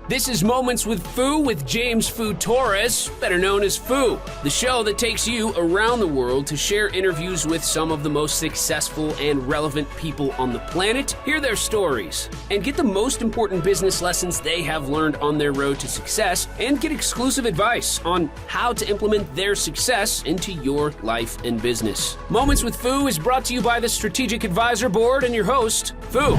This is Moments with Foo with James Foo Torres, better known as Foo, the show that takes you around the world to share interviews with some of the most successful and relevant people on the planet, hear their stories, and get the most important business lessons they have learned on their road to success, and get exclusive advice on how to implement their success into your life and business. Moments with Foo is brought to you by the Strategic Advisor Board and your host, Foo.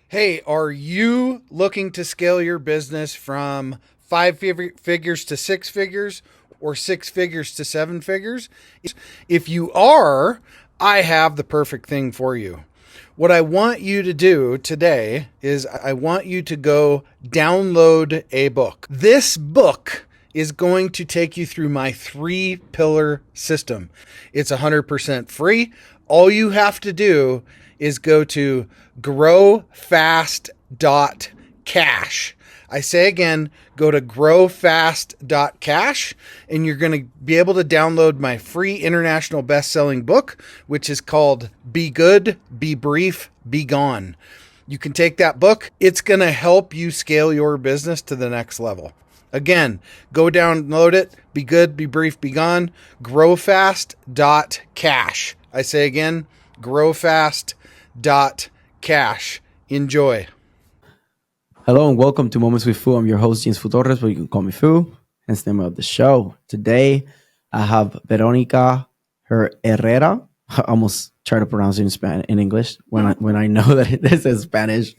Hey, are you looking to scale your business from 5 figures to 6 figures or 6 figures to 7 figures? If you are, I have the perfect thing for you. What I want you to do today is I want you to go download a book. This book is going to take you through my 3-pillar system. It's 100% free. All you have to do is go to growfast.cash. I say again, go to growfast.cash and you're going to be able to download my free international best-selling book, which is called Be Good, Be Brief, Be Gone. You can take that book. It's going to help you scale your business to the next level. Again, go download it. Be good, be brief, be gone. Growfast.cash. I say again, growfast.cash. Enjoy. Hello and welcome to Moments with Foo. I'm your host, James Foo Torres, but you can call me Foo, hence the name of the show. Today, I have Vero Herrera. I almost try to pronounce it in English when I know that this is Spanish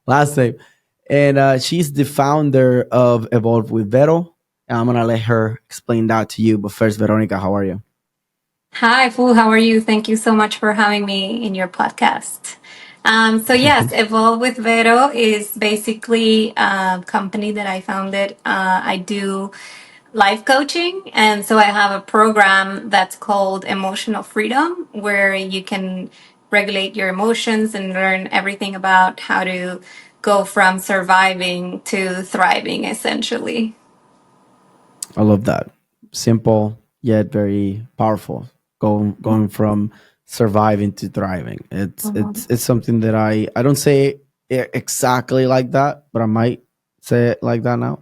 last name. And she's the founder of Evolve With Vero. And I'm going to let her explain that to you. But first, Veronica, how are you? Hi, Fu. How are you? Thank you so much for having me in your podcast. Yes, Evolve with Vero is basically a company that I founded. I do life coaching, and so I have a program that's called Emotional Freedom, where you can regulate your emotions and learn everything about how to go from surviving to thriving, essentially. I love that. Simple, yet very powerful. Going from surviving to thriving. It's something that I don't say it exactly like that, but I might say it like that now.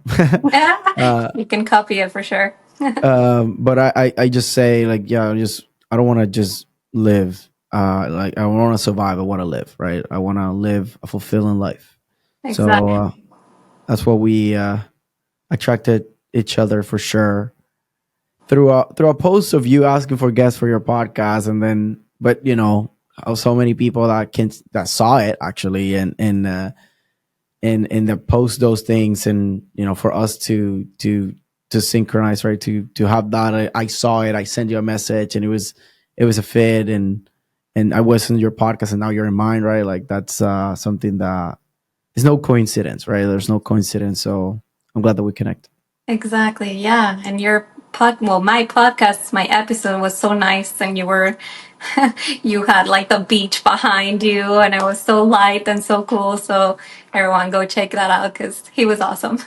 You can copy it for sure. But I just say like, yeah, I don't want to just live. Like I want to survive. I want to live, right? I want to live a fulfilling life. Exactly. So that's what we attracted each other for sure. Through a post of you asking for guests for your podcast, and then, but you know, so many people that saw it actually, and that post those things, and you know, for us to synchronize, right? To have that, I saw it, I sent you a message, and it was a fit, and I was in your podcast, and now you're in mine, right? Like that's something that is no coincidence, right? There's no coincidence, so I'm glad that we connect. Exactly. Yeah. And my podcast, my episode was so nice, and you had like the beach behind you, and it was so light and so cool. So everyone go check that out because he was awesome.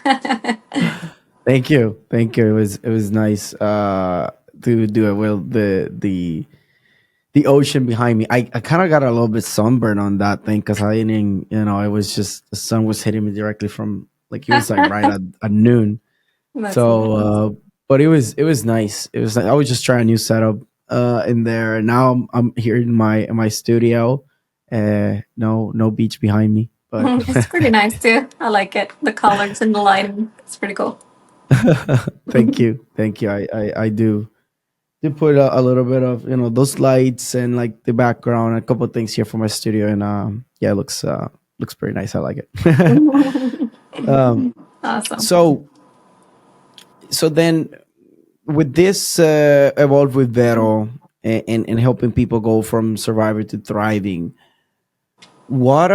Thank you. It was nice to do it. Well, the ocean behind me. I kind of got a little bit sunburned on that thing because I didn't, you know, it was just the sun was hitting me directly from like it was like right at noon. That's So, nice. but it was nice. It was like I was just trying a new setup in there, and now I'm here in my studio. No beach behind me, but It's pretty nice too. I like it. The colors and the lighting. It's pretty cool. thank you. I do put a little bit of, you know, those lights and like the background, a couple of things here for my studio, and yeah, it looks pretty nice. I like it. Awesome. So then with this Evolve with Vero and helping people go from survivor to thriving, what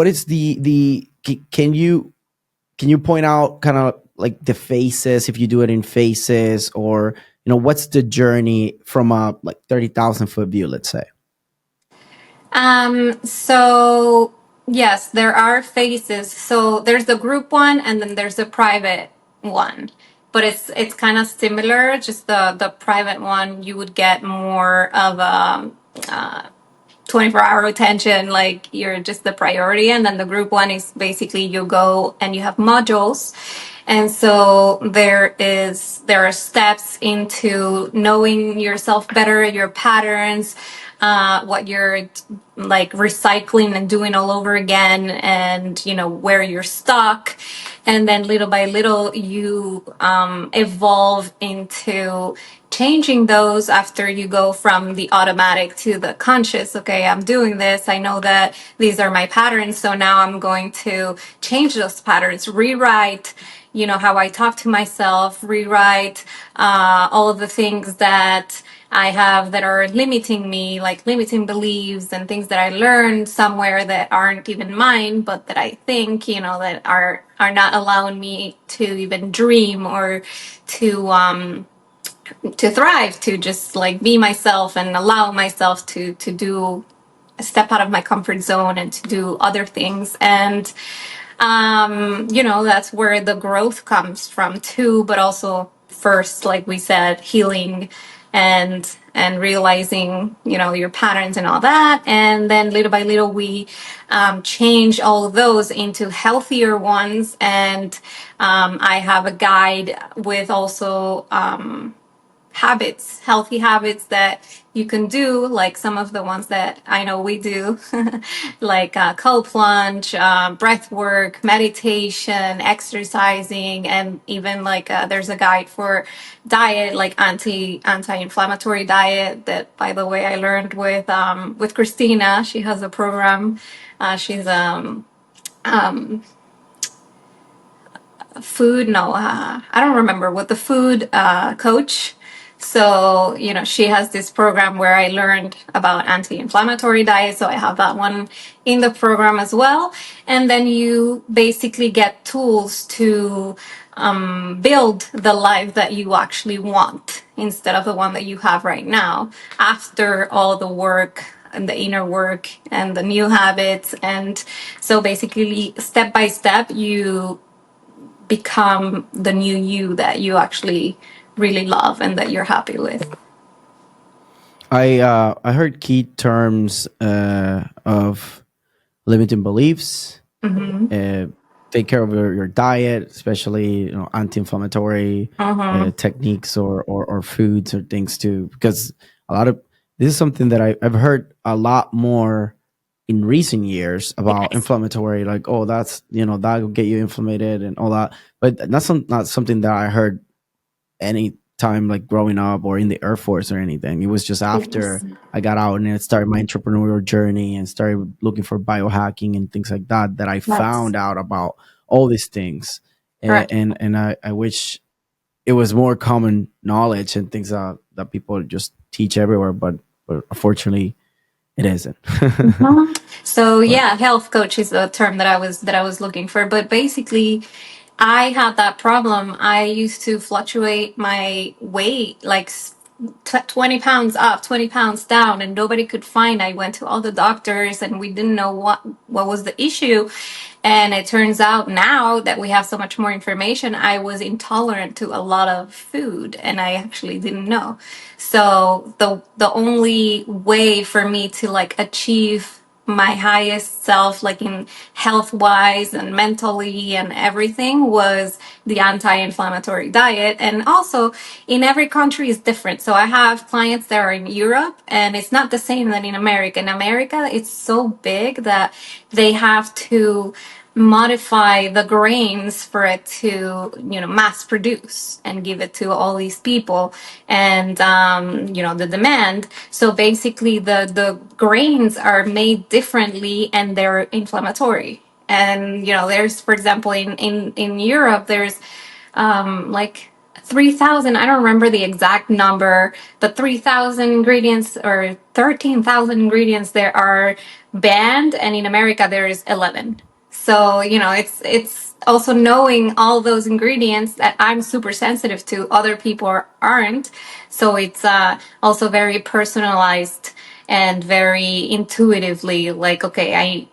is the can you point out kind of like the phases, if you do it in phases, or you know, what's the journey from a like 30,000 foot view, let's say? So yes, there are phases. So there's the group one, and then there's the private one. But it's kind of similar. Just the private one, you would get more of a 24-hour attention, like you're just the priority. And then the group one is basically you go and you have modules. And so there are steps into knowing yourself better, your patterns, what you're like recycling and doing all over again, and where you're stuck. And then little by little you evolve into changing those after you go from the automatic to the conscious. Okay, I'm doing this, I know that these are my patterns, so now I'm going to change those patterns, rewrite how I talk to myself, rewrite all of the things that I have that are limiting me, like limiting beliefs and things that I learned somewhere that aren't even mine, but that I think, that are not allowing me to even dream or to thrive, to just like be myself and allow myself to do step out of my comfort zone and to do other things. And that's where the growth comes from too, but also first, like we said, healing and realizing, your patterns and all that. And then little by little, we change all of those into healthier ones. And I have a guide with also healthy habits that you can do, like some of the ones that I know we do, like cold plunge, breath work, meditation, exercising, and even like there's a guide for diet, like anti-inflammatory diet that, by the way, I learned with Christina. She has a program. She's food no I don't remember what the food coach. So she has this program where I learned about anti-inflammatory diet, so I have that one in the program as well. And then you basically get tools to build the life that you actually want instead of the one that you have right now, after all the work and the inner work and the new habits. And so basically, step by step, you become the new you that you actually really love and that you're happy with. I heard key terms of limiting beliefs. Take care of your diet, especially anti-inflammatory techniques or foods or things too, because this is something that I've heard a lot more in recent years about inflammatory, like, oh, that's that'll get you inflamed and all that, but that's not something that I heard any time like growing up or in the Air Force or anything. It was just after I got out and I started my entrepreneurial journey and started looking for biohacking and things like that I found out about all these things. And I wish it was more common knowledge and things that people just teach everywhere, but unfortunately it isn't. So yeah, health coach is the term that I was looking for. But basically, I had that problem. I used to fluctuate my weight like 20 pounds up, 20 pounds down, and nobody could find. I went to all the doctors and we didn't know what was the issue. And it turns out now that we have so much more information, I was intolerant to a lot of food and I actually didn't know. So the only way for me to like achieve my highest self, like in health wise and mentally and everything, was the anti-inflammatory diet. And also in every country is different. So I have clients that are in Europe and it's not the same than in America. In America, it's so big that they have to modify the grains for it to mass produce and give it to all these people, and the demand. So basically the grains are made differently and they're inflammatory. And there's, for example, in Europe, there's like 3,000, I don't remember the exact number, but 3,000 ingredients or 13,000 ingredients there are banned, and in America there is 11. So, it's also knowing all those ingredients that I'm super sensitive to, other people aren't. So it's also very personalized and very intuitively like, okay, I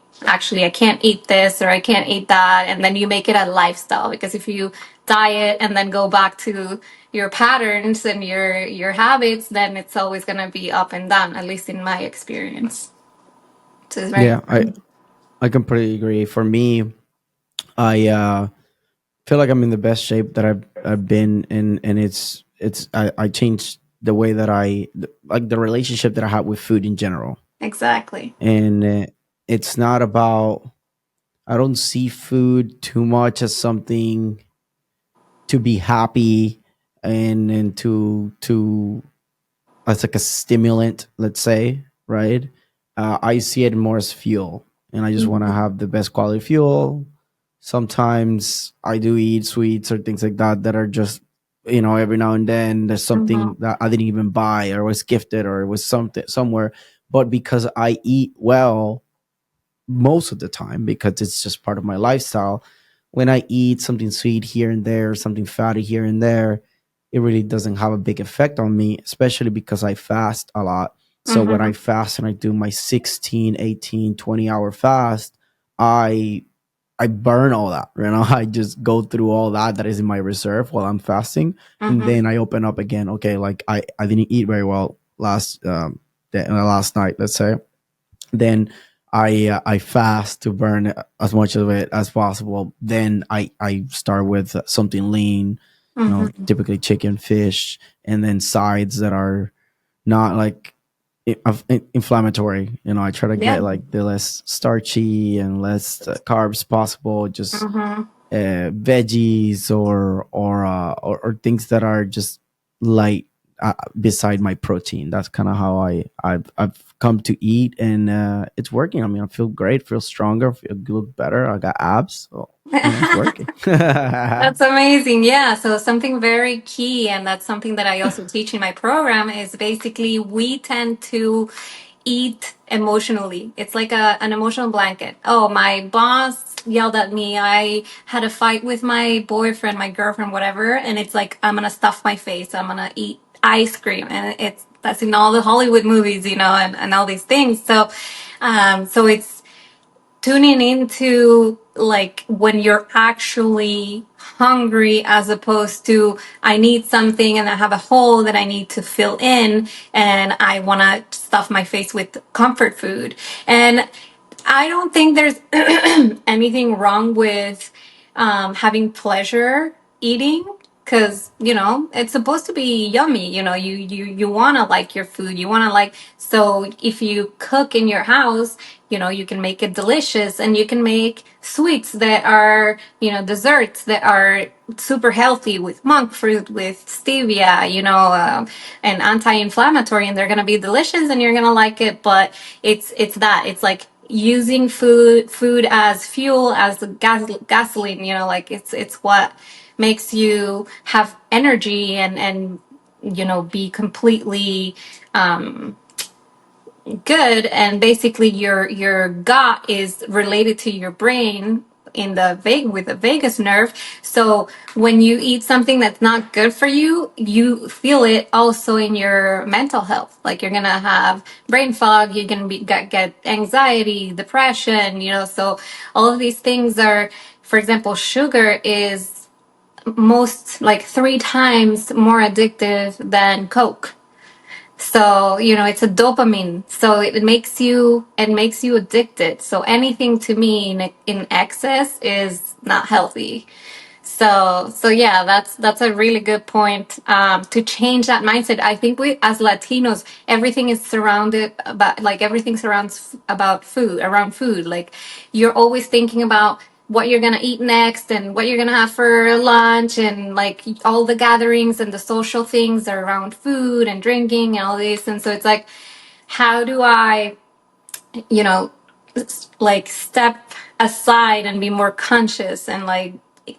can't eat this or I can't eat that. And then you make it a lifestyle, because if you diet and then go back to your patterns and your habits, then it's always going to be up and down, at least in my experience. So it's very Yeah, important. I completely agree. For me, I feel like I'm in the best shape that I've been in, and I changed the way that like the relationship that I have with food in general, Exactly. and it's not about, I don't see food too much as something to be happy and to as like a stimulant, let's say, right? I see it more as fuel, and I just want to Mhm. have the best quality fuel. Sometimes I do eat sweets or things like that that are just, every now and then there's something Mhm. that I didn't even buy or was gifted or it was something somewhere, but because I eat well most of the time because it's just part of my lifestyle. When I eat something sweet here and there, something fatty here and there, it really doesn't have a big effect on me, especially because I fast a lot. So when I Mhm. fast and I do my 16, 18, 20 hour fast, I I burn all that. I just go through all that is in my reserve while I'm fasting, and Mhm. then I open up again. Okay, like I didn't eat very well last night, let's say. Then I fast to burn as much of it as possible. Then I start with something lean, Mhm. typically chicken, fish, and then sides that are not like inflammatory. I try to Yeah. get like the less starchy and less carbs possible. Just Mhm. veggies or things that are just light beside my protein. That's kind of how I've come to eat, and it's working. I mean, I feel great, feel stronger, look better. I got abs, so it's working. That's amazing. Yeah. So something very key, and that's something that I also teach in my program, is basically we tend to eat emotionally. It's like an emotional blanket. Oh, my boss yelled at me. I had a fight with my boyfriend, my girlfriend, whatever. And it's like, I'm going to stuff my face. I'm going to eat ice cream. And that's in all the Hollywood movies, and all these things. So it's tuning into like when you're actually hungry, as opposed to I need something and I have a hole that I need to fill in, and I want to stuff my face with comfort food. And I don't think there's anything wrong with having pleasure eating, because it's supposed to be yummy. You want to like your food, you want to like. So if you cook in your house, you can make it delicious, and you can make sweets that are, desserts that are super healthy, with monk fruit, with stevia, and anti-inflammatory, and they're gonna be delicious, and you're gonna like it. But it's like using food as fuel, as gasoline, like it's what makes you have energy, and be completely good. And basically your gut is related to your brain in with the vagus nerve. So when you eat something that's not good for you, you feel it also in your mental health. Like you're gonna have brain fog, you're gonna get anxiety, depression, so all of these things are, for example, sugar is most like 3 times more addictive than Coke. So, it's a dopamine. So it makes you addicted. So anything to me in excess is not healthy. So yeah, that's a really good point, to change that mindset. I think we, as Latinos, everything is surrounded about, like, everything surrounds about food, around food. Like, you're always thinking about what you're gonna eat next and what you're gonna have for lunch, and like all the gatherings and the social things are around food and drinking and all this. And so it's like, how do I, you know, like step aside and be more conscious, and like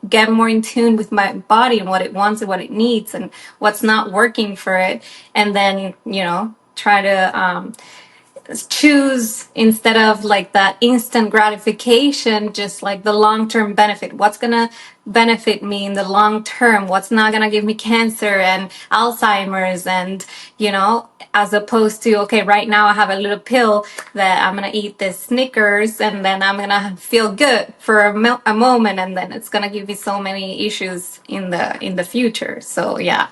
get more in tune with my body and what it wants and what it needs and what's not working for it. And then, try to choose, instead of like that instant gratification, just like the long-term benefit. What's gonna benefit me in the long term? What's not gonna give me cancer and Alzheimer's? And as opposed to, okay, right now I have a little pill that I'm gonna eat this Snickers, and then I'm gonna feel good for a moment, and then it's gonna give me so many issues in the future. So yeah.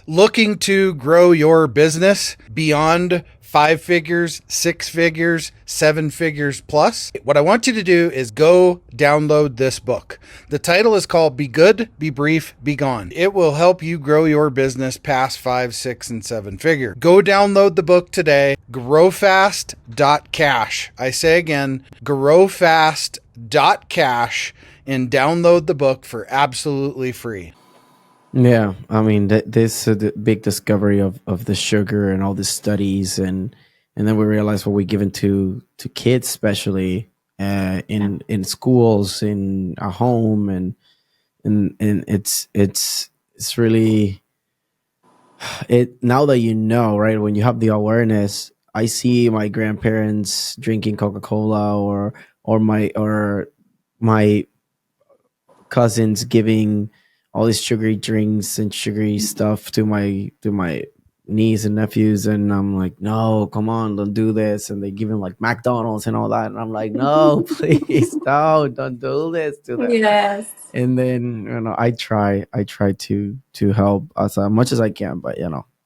Looking to grow your business beyond 5 figures, 6 figures, 7 figures plus, what I want you to do is go download this book. The title is called Be Good, Be Brief, Be Gone. It will help you grow your business past 5, 6, and 7 figure. Go download the book today, growfast.cash. I say again, growfast.cash, and download the book for absolutely free. Yeah, I mean, this the big discovery of the sugar and all the studies, and then we realize what we're giving to kids, especially in schools, in our home, and it's really it now that you know, right? When you have the awareness, I see my grandparents drinking Coca-Cola, or my cousins giving all these sugary drinks and sugary stuff to my niece and nephews, and I'm like, no, come on, don't do this. And they give them like McDonald's and all that, and I'm like, no, please, no, don't do this to them. Yes. And then I try to help as much as I can, but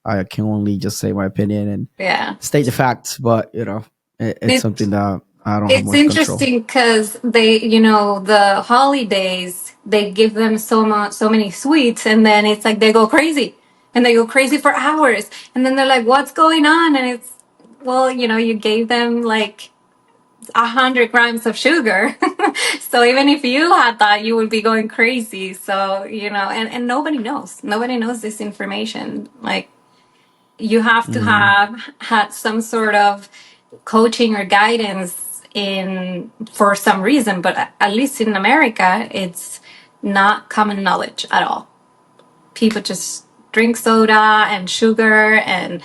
I can only just say my opinion and Yeah. state the facts. But it's It, something that I don't have it's much control. interesting because the holidays, they give them so many sweets, and then it's like they go crazy, and they go crazy for hours, and then they're like, "What's going on?" And it's, well, you gave them like 100 grams of sugar. So even if you had that, you would be going crazy. So, and nobody knows this information. Like, you have to Mm, have had some sort of coaching or guidance in for some reason, but at least in America, it's not common knowledge at all. People just drink soda and sugar and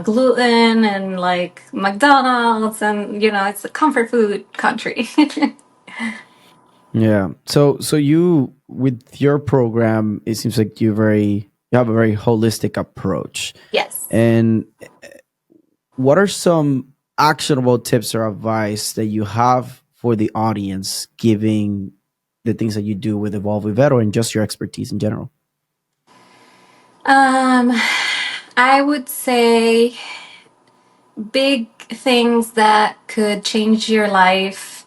gluten and like McDonald's, and it's a comfort food country. yeah. So you, with your program, it seems like you have a very holistic approach. Yes. And what are some actionable tips or advice that you have for the audience, giving the things that you do with Evolve with Vero and just your expertise in general? Um, I would say big things that could change your life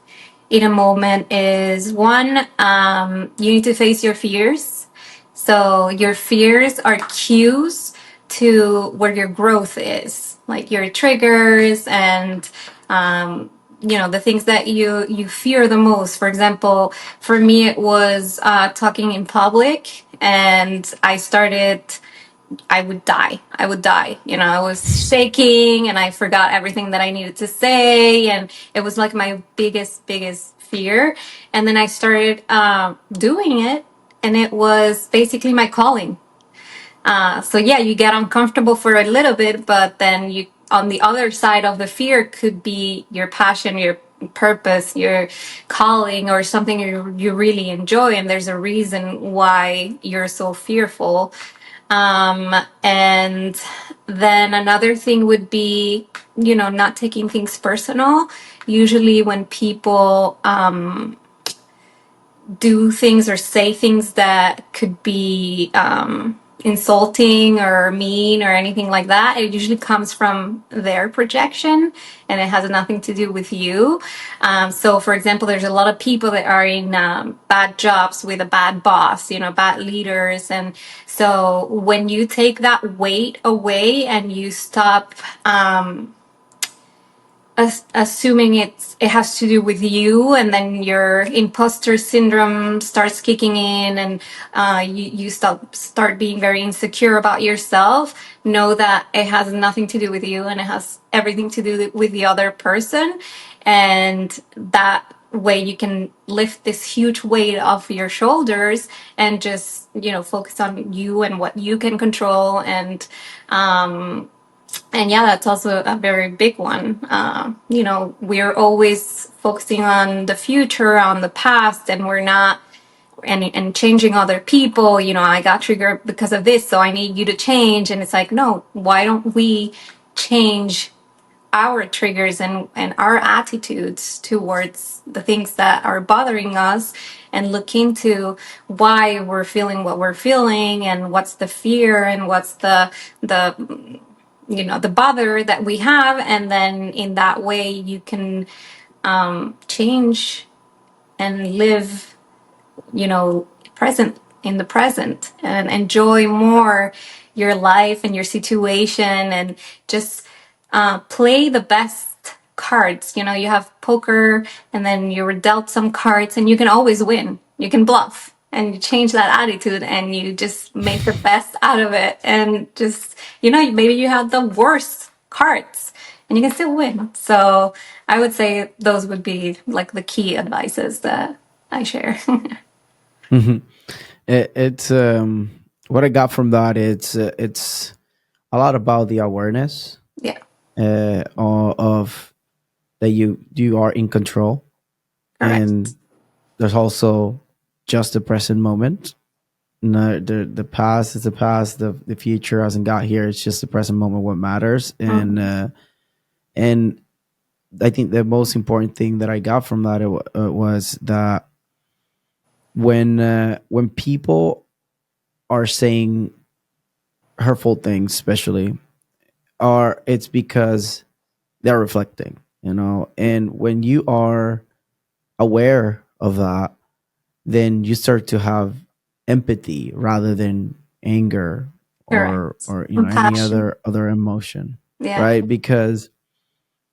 in a moment is one, you need to face your fears. So your fears are cues to where your growth is, like your triggers and the things that you fear the most. For example, for me it was talking in public, and I would die. I would die. I was shaking and I forgot everything that I needed to say. And it was like my biggest fear. And then I started doing it, and it was basically my calling. So yeah, you get uncomfortable for a little bit, but then on the other side of the fear could be your passion, your purpose, your calling, or something you really enjoy. And there's a reason why you're so fearful. And then another thing would be, not taking things personal. Usually when people do things or say things that could be insulting or mean or anything like that, it usually comes from their projection, and it has nothing to do with you. So for example, there's a lot of people that are in bad jobs with a bad boss, bad leaders. And so when you take that weight away and you stop assuming it has to do with you, and then your imposter syndrome starts kicking in, and you start being very insecure about yourself, know that it has nothing to do with you, and it has everything to do with the other person. And that way you can lift this huge weight off your shoulders and just focus on you and what you can control. And yeah, that's also a very big one. We're always focusing on the future, on the past, and we're not, and changing other people. I got triggered because of this, so I need you to change. And it's like, no, why don't we change our triggers and our attitudes towards the things that are bothering us, and look into why we're feeling what we're feeling, and what's the fear, and what's the the bother that we have, and then in that way you can change and live, present in the present, and enjoy more your life and your situation, and just play the best cards. You have poker, and then you're dealt some cards, and you can always win. You can bluff, and you change that attitude, and you just make the best out of it, and just, maybe you have the worst cards and you can still win. So I would say those would be like the key advices that I share. It's what I got from that. It's a lot about the awareness Yeah, of that you are in control, correct. and there's also just the present moment. No, the past is the past. The future hasn't got here. It's just the present moment what matters. And I think the most important thing that I got from that was that when people are saying hurtful things, especially, are it's because they're reflecting, and when you are aware of that, then you start to have empathy rather than anger Correct. or any Compassion. other emotion, Yeah. right? Because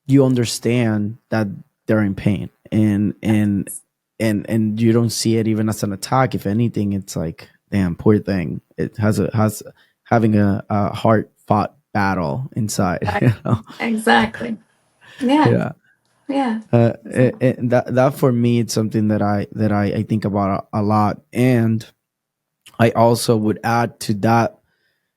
you understand that they're in pain, and you don't see it even as an attack. If anything, it's like, damn, poor thing. It has having a hard fought battle inside. Exactly. Yeah. Yeah. Yeah. That for me, it's something that I think about a lot. And I also would add to that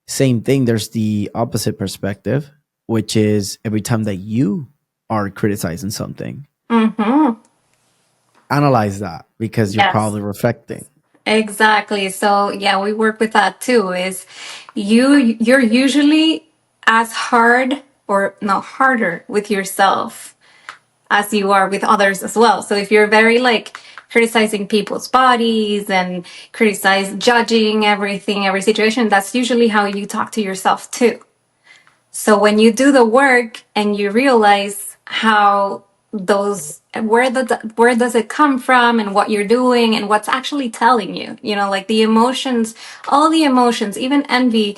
same thing. There's the opposite perspective, which is every time that you are criticizing something, Mm-hmm. analyze that, because you're Yes. probably reflecting. Exactly. So yeah, we work with that too. Is you're usually as hard, or no, harder with yourself as you are with others as well. So if you're very like criticizing people's bodies and judging everything, every situation, that's usually how you talk to yourself too. So when you do the work and you realize how those where does it come from, and what you're doing, and what's actually telling you, like the emotions, all the emotions, even envy,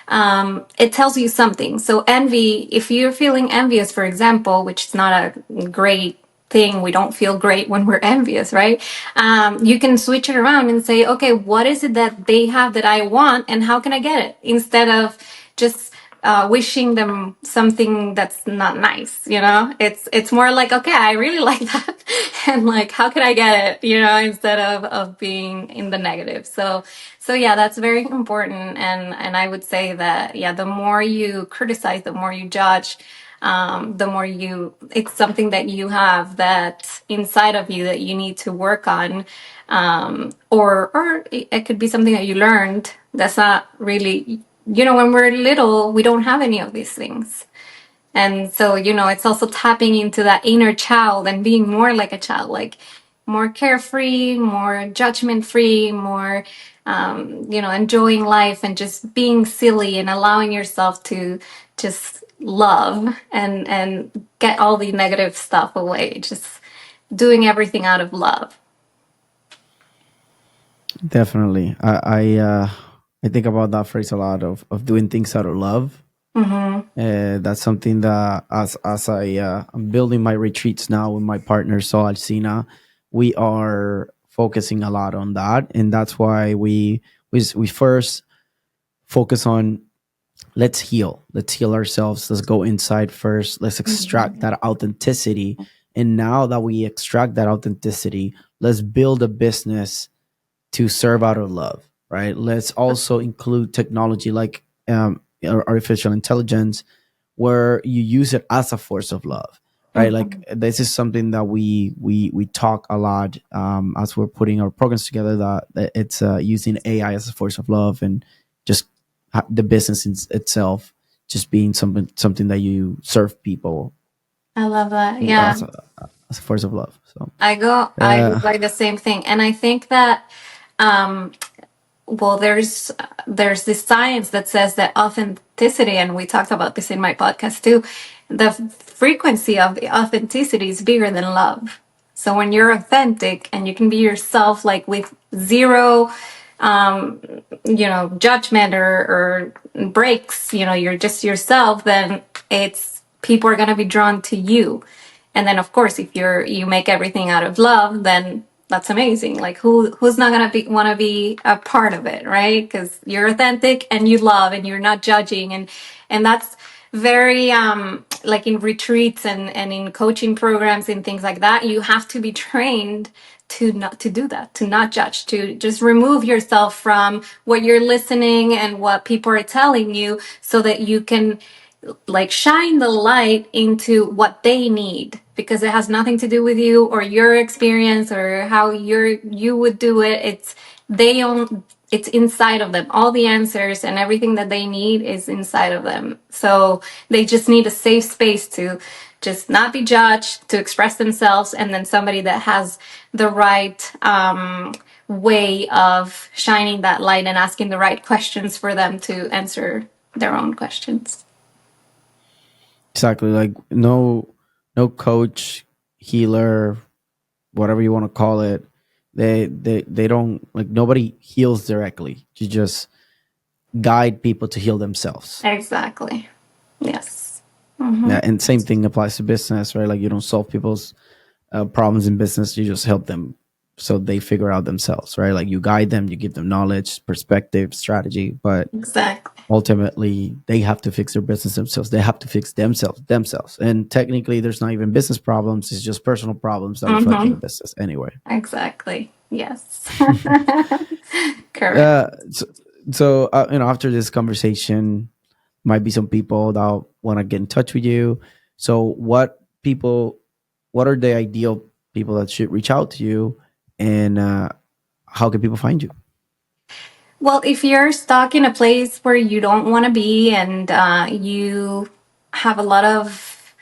it tells you something. So envy, if you're feeling envious, for example, which is not a great thing, we don't feel great when we're envious, right? You can switch it around and say, okay, what is it that they have that I want, and how can I get it, instead of just wishing them something that's not nice. It's more like, okay, I really like that, and like, how can I get it, instead of being in the negative. So yeah, that's very important. And I would say that, yeah, the more you criticize, the more you judge, the more it's something that you have that inside of you that you need to work on. Or it could be something that you learned that's not really, when we're little, we don't have any of these things. And so, it's also tapping into that inner child and being more like a child, like more carefree, more judgment free, more, enjoying life, and just being silly, and allowing yourself to just love, and get all the negative stuff away, just doing everything out of love. Definitely. I think about that phrase a lot, of doing things out of love. That's something that, I'm building my retreats now with my partner Sol Alcina, we are focusing a lot on that, and that's why we first focus on, let's heal ourselves, let's go inside first, let's extract that authenticity, and now that we extract that authenticity, let's build a business to serve out of love, right? Let's also include technology like artificial intelligence, where you use it as a force of love, right? Like, this is something that we talk a lot, as we're putting our programs together, that it's using AI as a force of love, and just the business itself just being something that you serve people I love that. Yeah. as a force of love. So I go by the same thing. And I think that well, there's this science that says that authenticity, and we talked about this in my podcast too, the frequency of the authenticity is bigger than love. So when you're authentic and you can be yourself, like with zero judgment or breaks, you're just yourself, then it's people are going to be drawn to you. And then of course, if you make everything out of love, then that's amazing. Like who's not going to want to be a part of it, right? Because you're authentic and you love and you're not judging, and that's very like in retreats and in coaching programs and things like that, you have to be trained to not to do that, to not judge, to just remove yourself from what you're listening and what people are telling you, so that you can like shine the light into what they need, because it has nothing to do with you or your experience or how you would do it. It's inside of them. All the answers and everything that they need is inside of them. So they just need a safe space to just not be judged, to express themselves, and then somebody that has the right way of shining that light and asking the right questions for them to answer their own questions. Exactly. Like no coach, healer, whatever you want to call it. They don't, like, nobody heals directly. You just guide people to heal themselves. Exactly. Yes. Yeah, and same thing applies to business, right? Like you don't solve people's problems in business. You just help them so they figure out themselves, right? Like you guide them, you give them knowledge, perspective, strategy, but Exactly. ultimately they have to fix their business themselves. They have to fix themselves. And technically there's not even business problems. It's just personal problems that are affecting the business anyway. Exactly. Yes. Correct. So after this conversation, might be some people that want to get in touch with you. So what are the ideal people that should reach out to you, and how can people find you? Well, if you're stuck in a place where you don't want to be, and you have a lot of,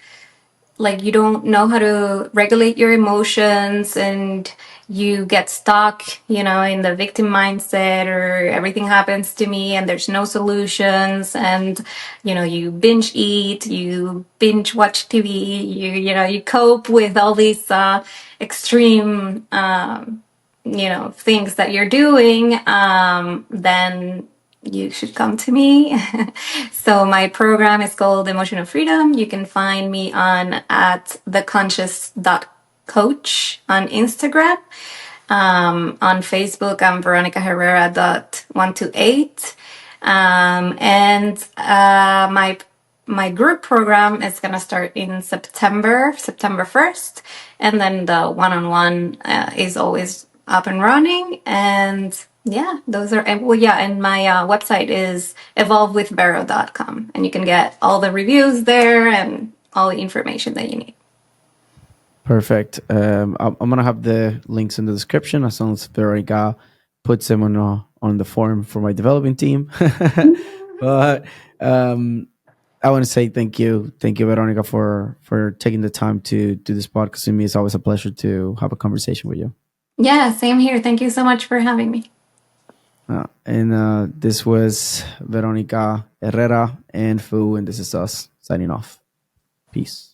like, you don't know how to regulate your emotions, and you get stuck, in the victim mindset, or everything happens to me and there's no solutions, and, you binge eat, you binge watch TV, you cope with all these extreme, things that you're doing, then you should come to me. So my program is called Emotional Freedom. You can find me on at theconscious.coach on Instagram. On Facebook, I'm Veronica Herrera.128. And my group program is going to start in September 1st. And then the one-on-one is always up and running. And yeah, those are, and my website is evolvewithvero.com, and you can get all the reviews there and all the information that you need. Perfect. I'm gonna have the links in the description as long as Veronica puts them on the form for my developing team. But I want to say thank you, Veronica, for taking the time to do this podcast with me. It's always a pleasure to have a conversation with you. Yeah, same here. Thank you so much for having me. And this was Veronica Herrera and Foo, and this is us signing off. Peace.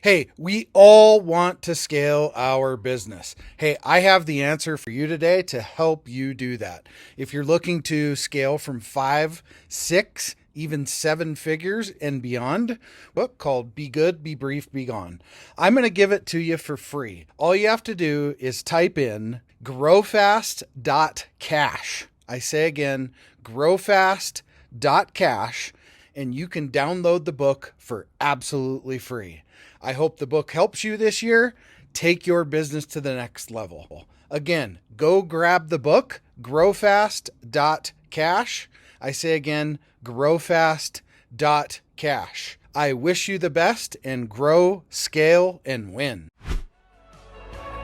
Hey, we all want to scale our business. Hey, I have the answer for you today to help you do that. If you're looking to scale from 5, 6, even 7 figures and beyond, book called Be Good, Be Brief, Be Gone. I'm going to give it to you for free. All you have to do is type in growfast.cash. I say again, growfast.cash, and you can download the book for absolutely free. I hope the book helps you this year. Take your business to the next level. Again, go grab the book, growfast.cash. I say again, growfast.cash. I wish you the best, and grow, scale, and win.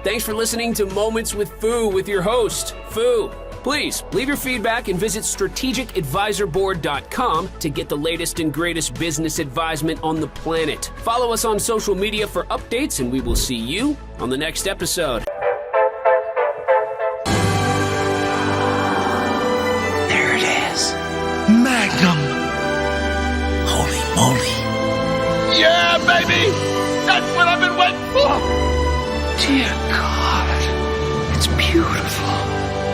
Thanks for listening to Moments with Foo with your host, Foo. Please leave your feedback and visit strategicadvisorboard.com to get the latest and greatest business advisement on the planet. Follow us on social media for updates, and we will see you on the next episode. kingdom. Holy moly. Yeah, baby! That's what I've been waiting for! Dear God, it's beautiful.